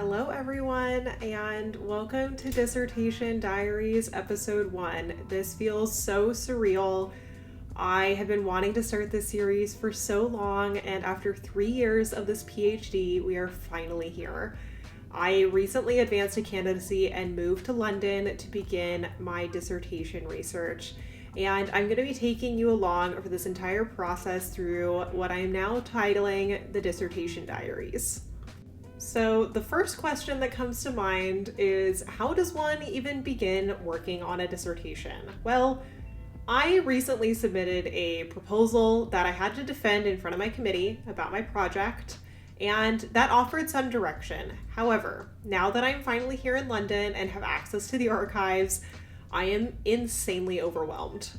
Hello everyone, and welcome to Dissertation Diaries episode 1. This feels so surreal. I have been wanting to start this series for so long, and after 3 years of this PhD, we are finally here. I recently advanced to candidacy and moved to London to begin my dissertation research. And I'm going to be taking you along for this entire process through what I am now titling the Dissertation Diaries. So the first question that comes to mind is, how does one even begin working on a dissertation? Well, I recently submitted a proposal that I had to defend in front of my committee about my project, and that offered some direction. However, now that I'm finally here in London and have access to the archives, I am insanely overwhelmed.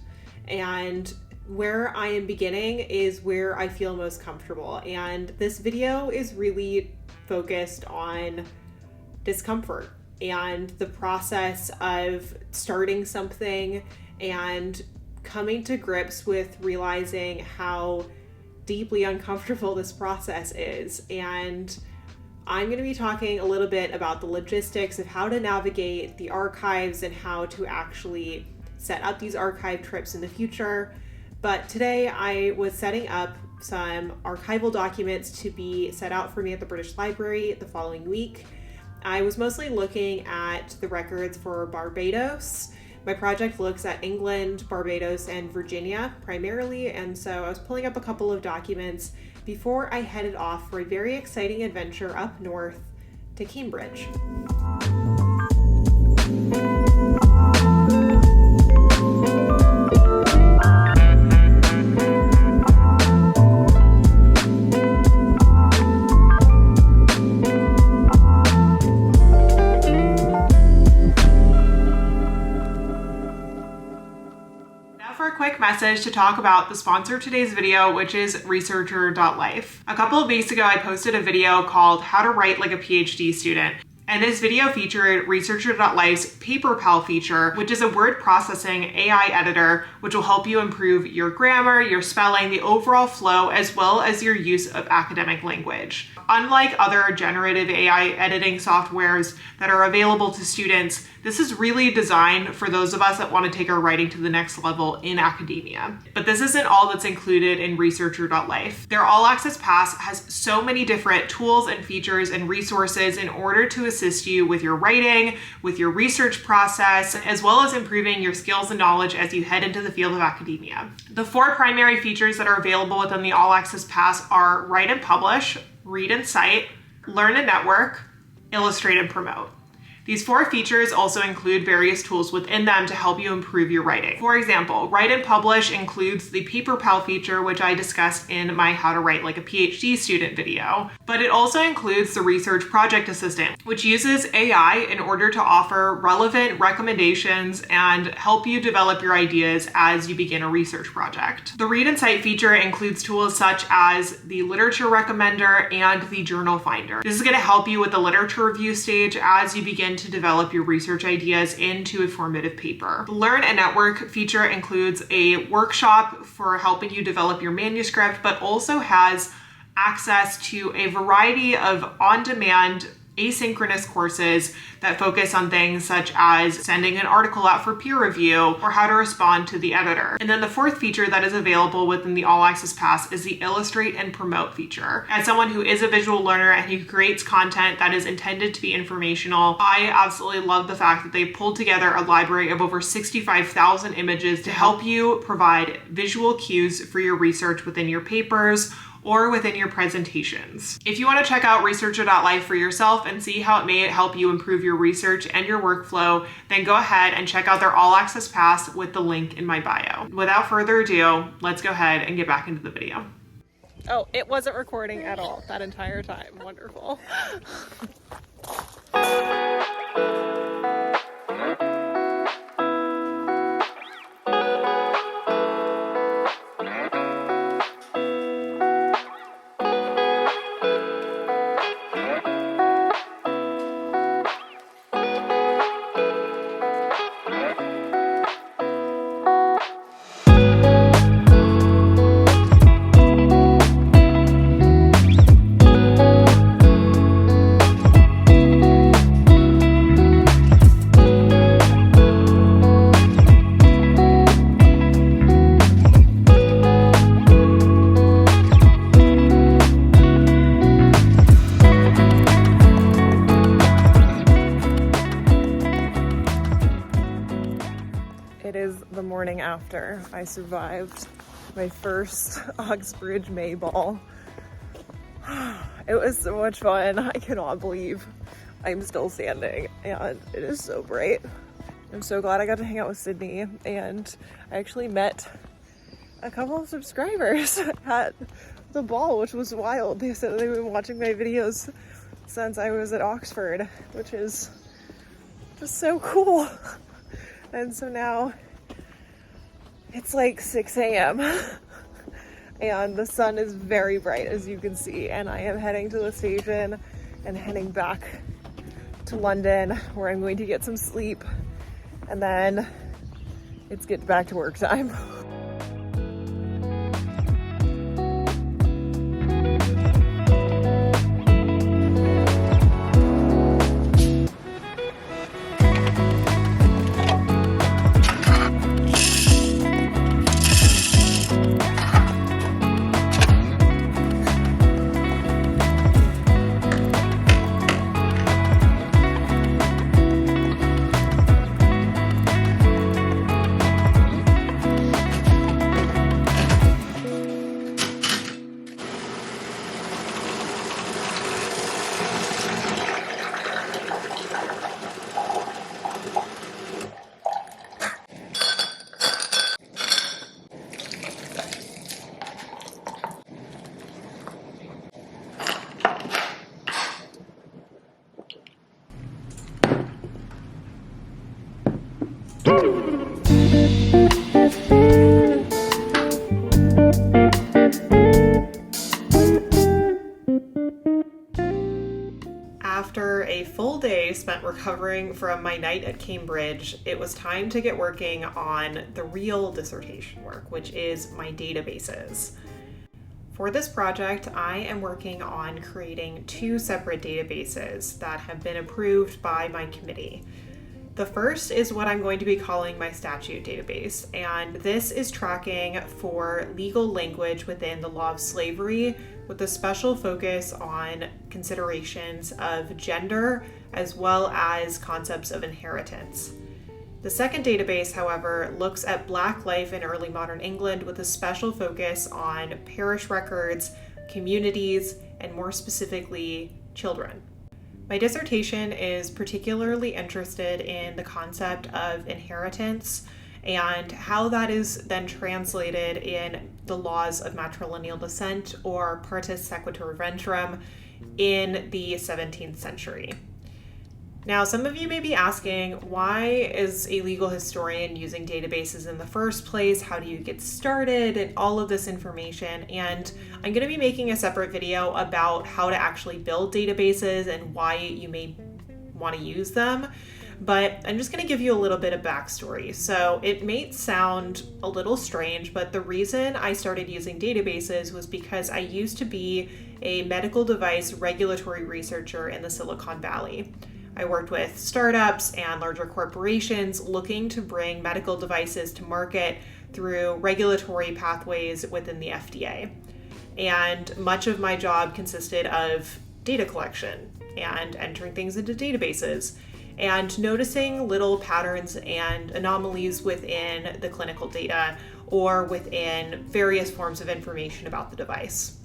And where I am beginning is where I feel most comfortable. And this video is really focused on discomfort and the process of starting something and coming to grips with realizing how deeply uncomfortable this process is. And I'm going to be talking a little bit about the logistics of how to navigate the archives and how to actually set up these archive trips in the future. But today I was setting up some archival documents to be set out for me at the British Library the following week. I was mostly looking at the records for Barbados. My project looks at England, Barbados, and Virginia primarily, and so I was pulling up a couple of documents before I headed off for a very exciting adventure up north to Cambridge. Quick message to talk about the sponsor of today's video, which is Researcher.Life. A couple of weeks ago, I posted a video called How to Write Like a PhD Student. And this video featured Researcher.Life's PaperPal feature, which is a word processing AI editor, which will help you improve your grammar, your spelling, the overall flow, as well as your use of academic language. Unlike other generative AI editing softwares that are available to students, this is really designed for those of us that want to take our writing to the next level in academia. But this isn't all that's included in Researcher.Life. Their All Access Pass has so many different tools and features and resources in order to assist you with your writing, with your research process, as well as improving your skills and knowledge as you head into the field of academia. The 4 primary features that are available within the All Access Pass are Write and Publish, Read and Cite, Learn and Network, Illustrate and Promote. These 4 features also include various tools within them to help you improve your writing. For example, Write and Publish includes the PaperPal feature, which I discussed in my How to Write Like a PhD Student video. But it also includes the Research Project Assistant, which uses AI in order to offer relevant recommendations and help you develop your ideas as you begin a research project. The Read and Cite feature includes tools such as the Literature Recommender and the Journal Finder. This is going to help you with the literature review stage as you begin to develop your research ideas into a formative paper. The Learn and Network feature includes a workshop for helping you develop your manuscript, but also has access to a variety of on-demand asynchronous courses that focus on things such as sending an article out for peer review or how to respond to the editor. And then the 4th feature that is available within the All Access Pass is the Illustrate and Promote feature. As someone who is a visual learner and who creates content that is intended to be informational, I absolutely love the fact that they pulled together a library of over 65,000 images to help you provide visual cues for your research within your papers or within your presentations. If you want to check out Researcher.Life for yourself and see how it may help you improve your research and your workflow, then go ahead and check out their All Access Pass with the link in my bio. Without further ado, let's go ahead and get back into the video. Oh, it wasn't recording at all that entire time. Wonderful. morning after I survived my first Oxbridge May Ball. It was so much fun. I cannot believe I'm still standing and it is so bright. I'm so glad I got to hang out with Sydney, and I actually met a couple of subscribers at the ball, which was wild. They said they've been watching my videos since I was at Oxford, which is just so cool. And so now it's like 6 a.m. and the sun is very bright, as you can see, and I am heading to the station and heading back to London, where I'm going to get some sleep, and then it's get back to work time. After a full day spent recovering from my night at Cambridge, it was time to get working on the real dissertation work, which is my databases. For this project, I am working on creating 2 separate databases that have been approved by my committee. The first is what I'm going to be calling my statute database, and this is tracking for legal language within the law of slavery, with a special focus on considerations of gender as well as concepts of inheritance. The second database, however, looks at Black life in early modern England with a special focus on parish records, communities, and more specifically, children. My dissertation is particularly interested in the concept of inheritance and how that is then translated in the laws of matrilineal descent, or partus sequitur venturum, in the 17th century. Now, some of you may be asking, why is a legal historian using databases in the first place? How do you get started? And all of this information. And I'm going to be making a separate video about how to actually build databases and why you may want to use them. But I'm just going to give you a little bit of backstory. So it may sound a little strange, but the reason I started using databases was because I used to be a medical device regulatory researcher in the Silicon Valley. I worked with startups and larger corporations looking to bring medical devices to market through regulatory pathways within the FDA. And much of my job consisted of data collection and entering things into databases and noticing little patterns and anomalies within the clinical data or within various forms of information about the device.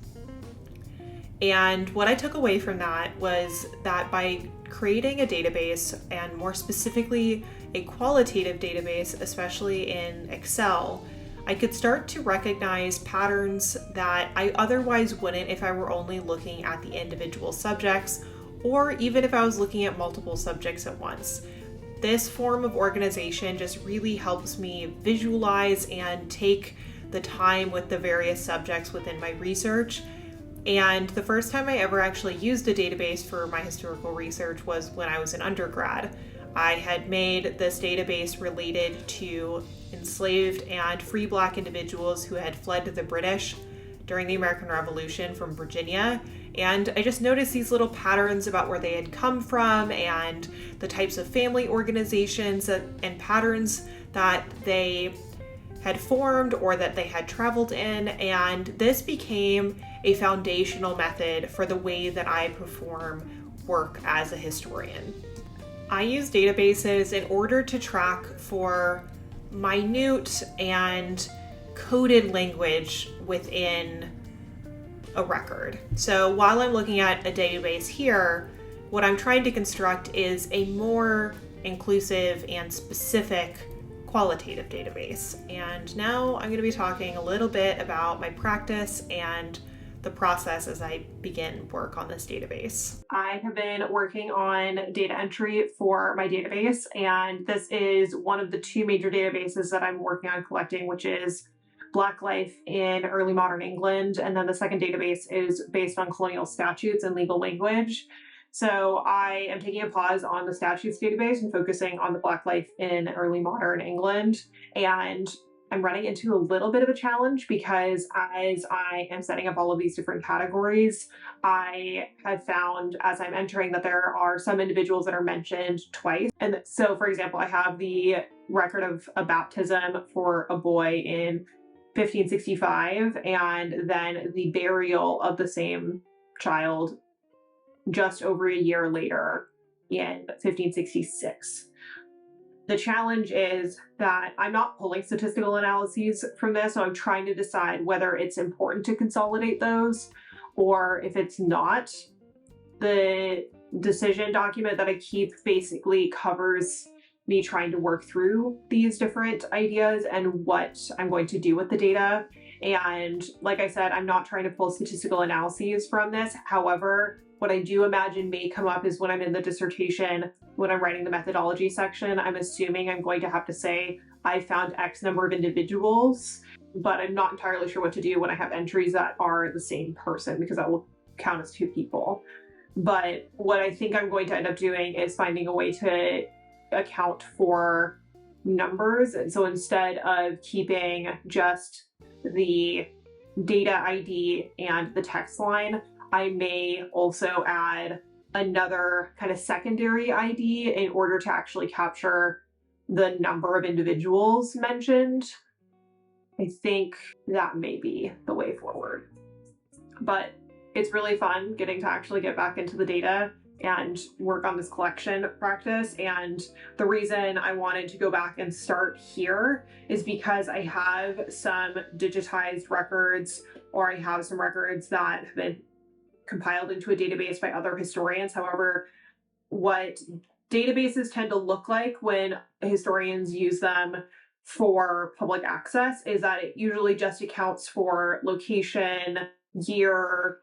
And what I took away from that was that by creating a database, and more specifically a qualitative database, especially in Excel, I could start to recognize patterns that I otherwise wouldn't if I were only looking at the individual subjects, or even if I was looking at multiple subjects at once. This form of organization just really helps me visualize and take the time with the various subjects within my research. And the first time I ever actually used a database for my historical research was when I was an undergrad. I had made this database related to enslaved and free Black individuals who had fled to the British during the American Revolution from Virginia. And I just noticed these little patterns about where they had come from and the types of family organizations and patterns that they had formed or that they had traveled in. And this became a foundational method for the way that I perform work as a historian. I use databases in order to track for minute and coded language within a record. So while I'm looking at a database here, what I'm trying to construct is a more inclusive and specific qualitative database. And now I'm going to be talking a little bit about my practice and the process as I begin work on this database. I have been working on data entry for my database, and this is one of the two major databases that I'm working on collecting, which is Black life in early modern England, and then the second database is based on colonial statutes and legal language. So I am taking a pause on the statutes database and focusing on the Black life in early modern England, and I'm running into a little bit of a challenge because as I am setting up all of these different categories, I have found as I'm entering that there are some individuals that are mentioned twice. And so, for example, I have the record of a baptism for a boy in 1565, and then the burial of the same child just over a year later in 1566. The challenge is that I'm not pulling statistical analyses from this, so I'm trying to decide whether it's important to consolidate those or if it's not. The decision document that I keep basically covers me trying to work through these different ideas and what I'm going to do with the data. And like I said, I'm not trying to pull statistical analyses from this. However, what I do imagine may come up is when I'm in the dissertation, when I'm writing the methodology section, I'm assuming I'm going to have to say, I found X number of individuals, but I'm not entirely sure what to do when I have entries that are the same person, because that will count as two people. But what I think I'm going to end up doing is finding a way to account for numbers. And so instead of keeping just the data ID and the text line, I may also add another kind of secondary ID in order to actually capture the number of individuals mentioned. I think that may be the way forward. But it's really fun getting to actually get back into the data and work on this collection practice. And the reason I wanted to go back and start here is because I have some digitized records, or I have some records that have been compiled into a database by other historians. However, what databases tend to look like when historians use them for public access is that it usually just accounts for location, year,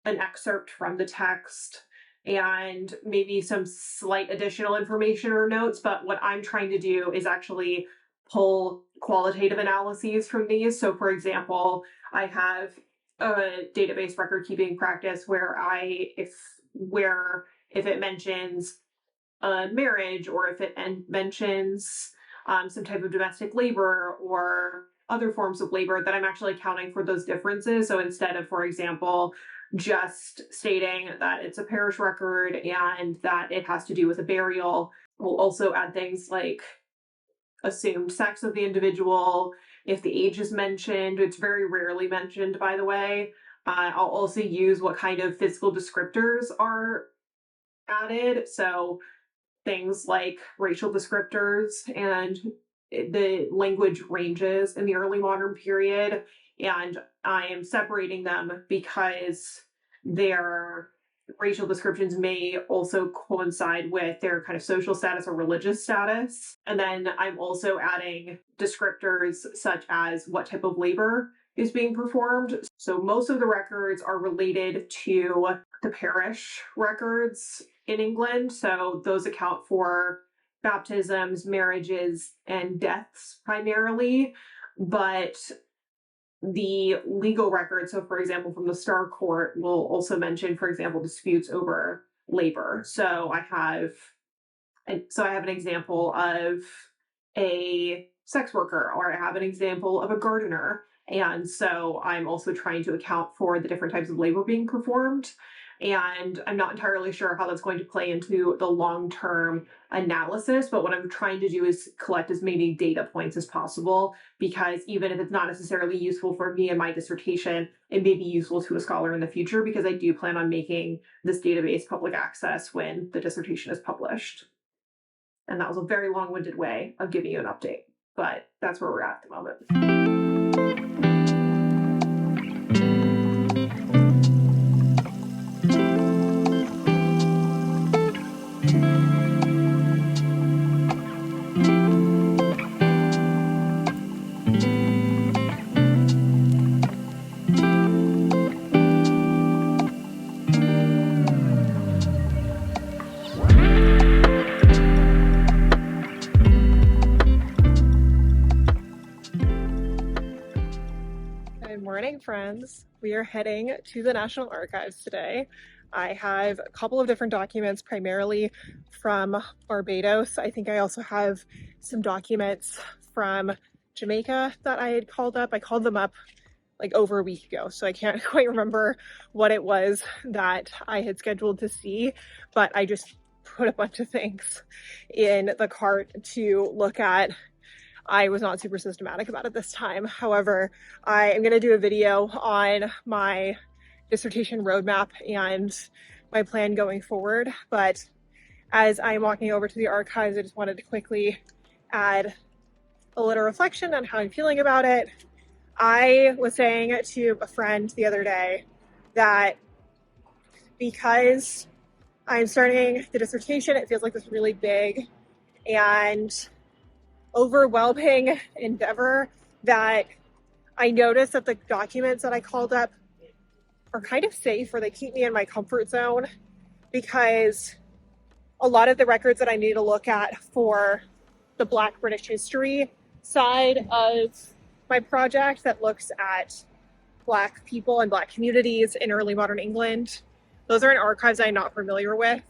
an excerpt from the text, and maybe some slight additional information or notes. But what I'm trying to do is actually pull qualitative analyses from these. So for example, I have a database record keeping practice where if it mentions a marriage, or if it mentions some type of domestic labor or other forms of labor, that I'm actually accounting for those differences. So instead of, for example, just stating that it's a parish record and that it has to do with a burial, we'll also add things like assumed sex of the individual, if the age is mentioned. It's very rarely mentioned, by the way. I'll also use what kind of physical descriptors are added. So things like racial descriptors and the language ranges in the early modern period. And I am separating them because their racial descriptions may also coincide with their kind of social status or religious status. And then I'm also adding descriptors such as what type of labor is being performed. So most of the records are related to the parish records in England. So those account for baptisms, marriages, and deaths primarily. But the legal records, so for example, from the Star Court, will also mention, for example, disputes over labor. So I have an example of a sex worker, or I have an example of a gardener. And so I'm also trying to account for the different types of labor being performed. And I'm not entirely sure how that's going to play into the long-term analysis, but what I'm trying to do is collect as many data points as possible, because even if it's not necessarily useful for me in my dissertation, it may be useful to a scholar in the future, because I do plan on making this database public access when the dissertation is published. And that was a very long-winded way of giving you an update. but that's where we're at the moment. Good morning, friends. We are heading to the National Archives today. I have a couple of different documents, primarily from Barbados. I think I also have some documents from Jamaica that I had called up. I called them up like over a week ago, so I can't quite remember what it was that I had scheduled to see, but I just put a bunch of things in the cart to look at. I was not super systematic about it this time. However, I am going to do a video on my dissertation roadmap and my plan going forward. But as I'm walking over to the archives, I just wanted to quickly add a little reflection on how I'm feeling about it. I was saying to a friend the other day that because I'm starting the dissertation, it feels like this really big and overwhelming endeavor that I noticed that the documents that I called up are kind of safe, or they keep me in my comfort zone, because a lot of the records that I need to look at for the Black British history side of my project that looks at Black people and Black communities in early modern England, those are in archives I'm not familiar with.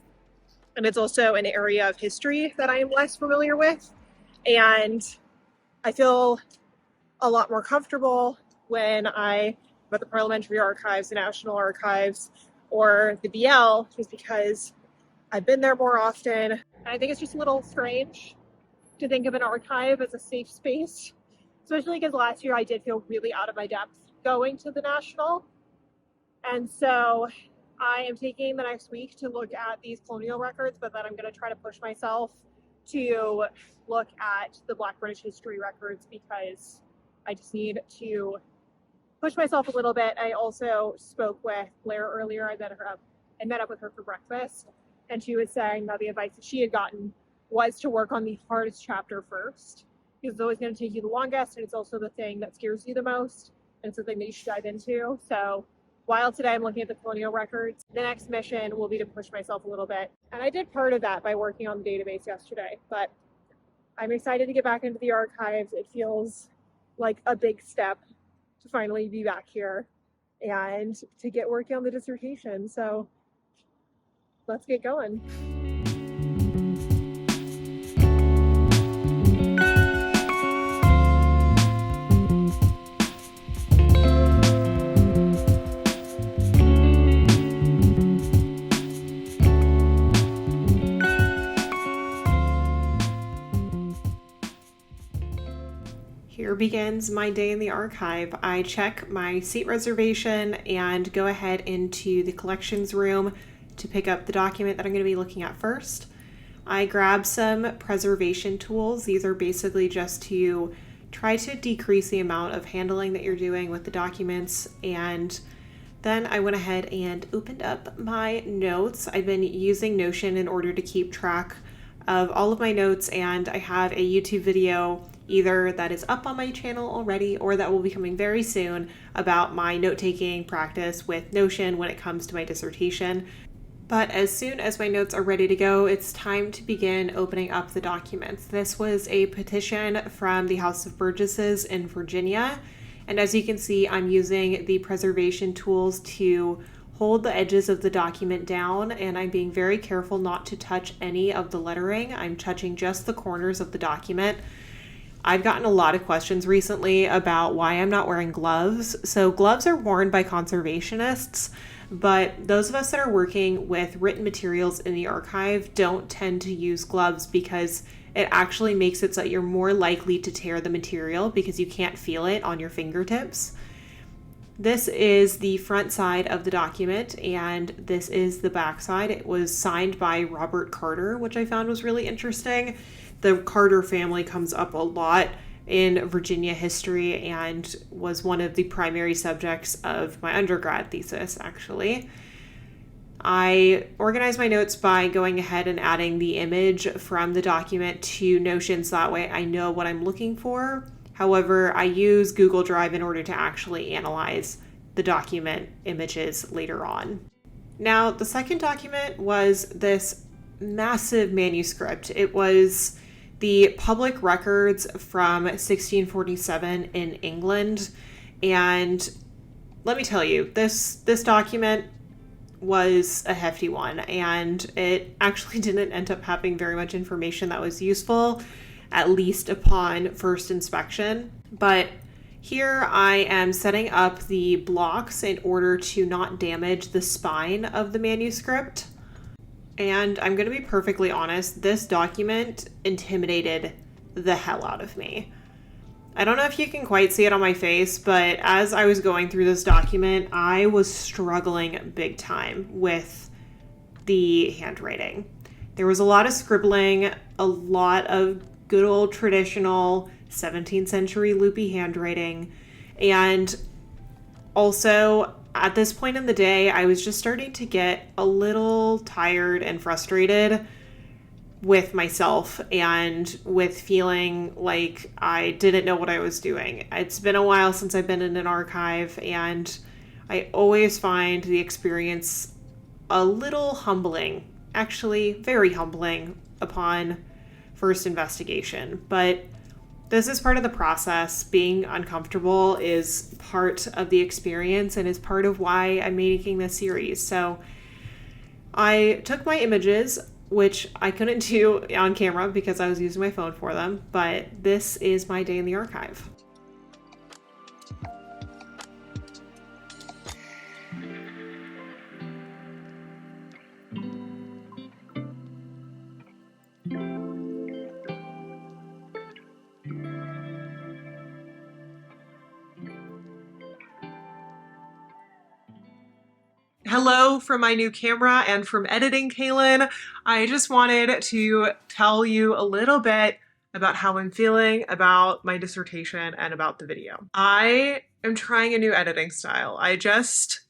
And it's also an area of history that I am less familiar with. And I feel a lot more comfortable when I go to the Parliamentary Archives, the National Archives, or the BL, just because I've been there more often. And I think it's just a little strange to think of an archive as a safe space, especially because last year I did feel really out of my depth going to the National. And so I am taking the next week to look at these colonial records, but then I'm going to try to push myself to look at the Black British history records, because I just need to push myself a little bit. I also spoke with Blair earlier. I met up with her for breakfast, and she was saying that the advice that she had gotten was to work on the hardest chapter first, because it's always going to take you the longest, and it's also the thing that scares you the most, and it's the thing that you should dive into. So while today I'm looking at the colonial records, the next mission will be to push myself a little bit. And I did part of that by working on the database yesterday, but I'm excited to get back into the archives. It feels like a big step to finally be back here and to get working on the dissertation. So let's get going. Here begins my day in the archive. I check my seat reservation and go ahead into the collections room to pick up the document that I'm going to be looking at first. I grab some preservation tools. These are basically just to try to decrease the amount of handling that you're doing with the documents. And then I went ahead and opened up my notes. I've been using Notion in order to keep track of all of my notes, and I have a YouTube video either that is up on my channel already or that will be coming very soon about my note-taking practice with Notion when it comes to my dissertation. But as soon as my notes are ready to go, it's time to begin opening up the documents. This was a petition from the House of Burgesses in Virginia, and as you can see, I'm using the preservation tools to hold the edges of the document down, and I'm being very careful not to touch any of the lettering. I'm touching just the corners of the document. I've gotten a lot of questions recently about why I'm not wearing gloves. So gloves are worn by conservationists, but those of us that are working with written materials in the archive don't tend to use gloves because it actually makes it so that you're more likely to tear the material because you can't feel it on your fingertips. This is the front side of the document, and this is the back side. It was signed by Robert Carter, which I found was really interesting. The Carter family comes up a lot in Virginia history and was one of the primary subjects of my undergrad thesis, actually. I organize my notes by going ahead and adding the image from the document to Notions. That way I know what I'm looking for. However, I use Google Drive in order to actually analyze the document images later on. Now, the second document was this massive manuscript. It was the public records from 1647 in England. And let me tell you, this document was a hefty one, and it actually didn't end up having very much information that was useful, at least upon first inspection. But here I am setting up the blocks in order to not damage the spine of the manuscript. And I'm going to be perfectly honest, this document intimidated the hell out of me. I don't know if you can quite see it on my face, but as I was going through this document, I was struggling big time with the handwriting. There was a lot of scribbling, a lot of good old traditional 17th century loopy handwriting, and also at this point in the day, I was just starting to get a little tired and frustrated with myself and with feeling like I didn't know what I was doing. It's been a while since I've been in an archive, and I always find the experience a little humbling, actually very humbling upon first investigation. But this is part of the process. Being uncomfortable is part of the experience and is part of why I'm making this series. So I took my images, which I couldn't do on camera because I was using my phone for them, but this is my day in the archive. Hello from my new camera and from editing, Kaelyn. I just wanted to tell you a little bit about how I'm feeling about my dissertation and about the video. I am trying a new editing style. I just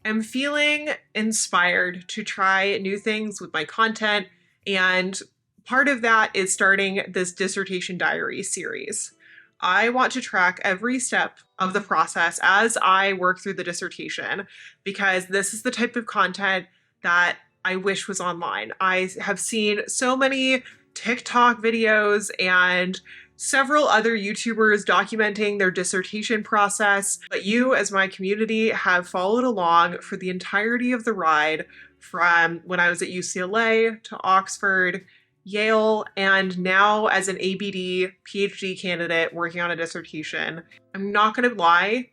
am feeling inspired to try new things with my content, and part of that is starting this Dissertation Diaries series. I want to track every step of the process as I work through the dissertation, because this is the type of content that I wish was online. I have seen so many TikTok videos and several other YouTubers documenting their dissertation process, but you as my community have followed along for the entirety of the ride from when I was at UCLA to Oxford, Yale, and now as an ABD PhD candidate working on a dissertation. I'm not going to lie,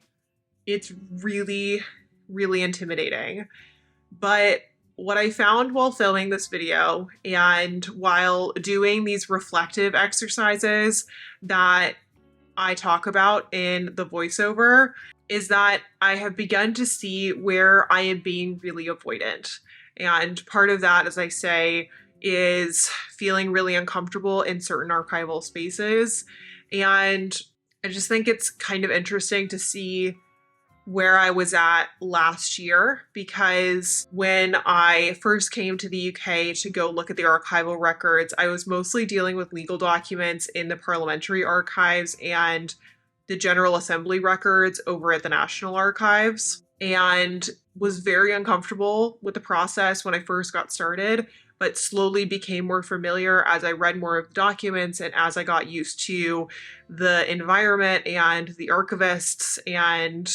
it's really, really intimidating. But what I found while filming this video and while doing these reflective exercises that I talk about in the voiceover is that I have begun to see where I am being really avoidant. And part of that, as I say, is feeling really uncomfortable in certain archival spaces. And I just think it's kind of interesting to see where I was at last year, because when I first came to the UK to go look at the archival records, I was mostly dealing with legal documents in the parliamentary archives and the General Assembly records over at the National Archives, and was very uncomfortable with the process when I first got started, but slowly became more familiar as I read more of the documents and as I got used to the environment and the archivists and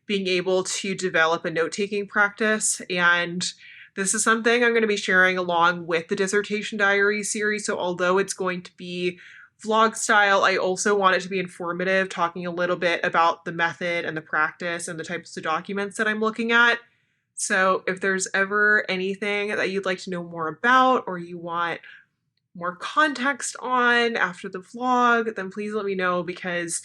being able to develop a note-taking practice. And this is something I'm going to be sharing along with the Dissertation Diaries series. So although it's going to be vlog style, I also want it to be informative, talking a little bit about the method and the practice and the types of documents that I'm looking at. So if there's ever anything that you'd like to know more about or you want more context on after the vlog, then please let me know, because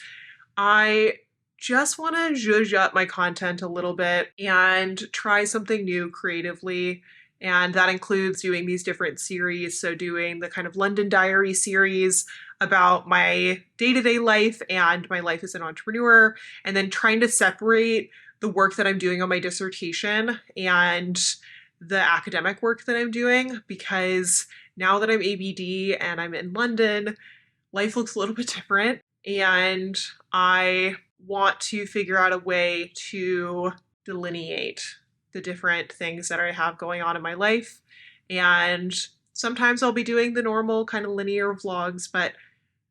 I just want to zhuzh up my content a little bit and try something new creatively And that includes doing these different series. So doing the kind of London Diary series about my day-to-day life and my life as an entrepreneur, and then trying to separate the work that I'm doing on my dissertation and the academic work that I'm doing, because now that I'm ABD and I'm in London, life looks a little bit different, and I want to figure out a way to delineate the different things that I have going on in my life. And sometimes I'll be doing the normal kind of linear vlogs, but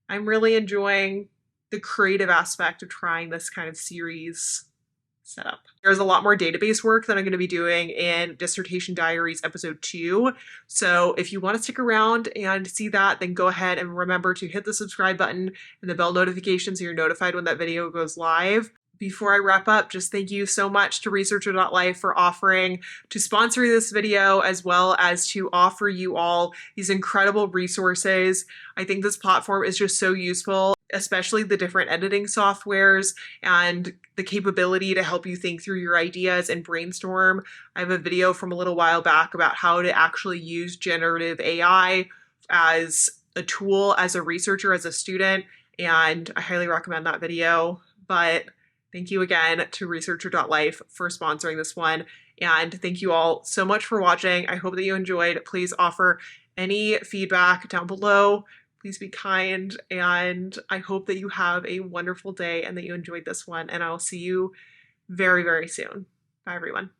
I'm really enjoying the creative aspect of trying this kind of series setup. There's a lot more database work that I'm going to be doing in Dissertation Diaries episode 2. So if you want to stick around and see that, then go ahead and remember to hit the subscribe button and the bell notification so you're notified when that video goes live. Before I wrap up, just thank you so much to Researcher.Life for offering to sponsor this video, as well as to offer you all these incredible resources. I think this platform is just so useful, especially the different editing softwares and the capability to help you think through your ideas and brainstorm. I have a video from a little while back about how to actually use generative AI as a tool as a researcher, as a student, and I highly recommend that video. But thank you again to Researcher.Life for sponsoring this one. And thank you all so much for watching. I hope that you enjoyed. Please offer any feedback down below. Please be kind. And I hope that you have a wonderful day and that you enjoyed this one. And I'll see you very, very soon. Bye, everyone.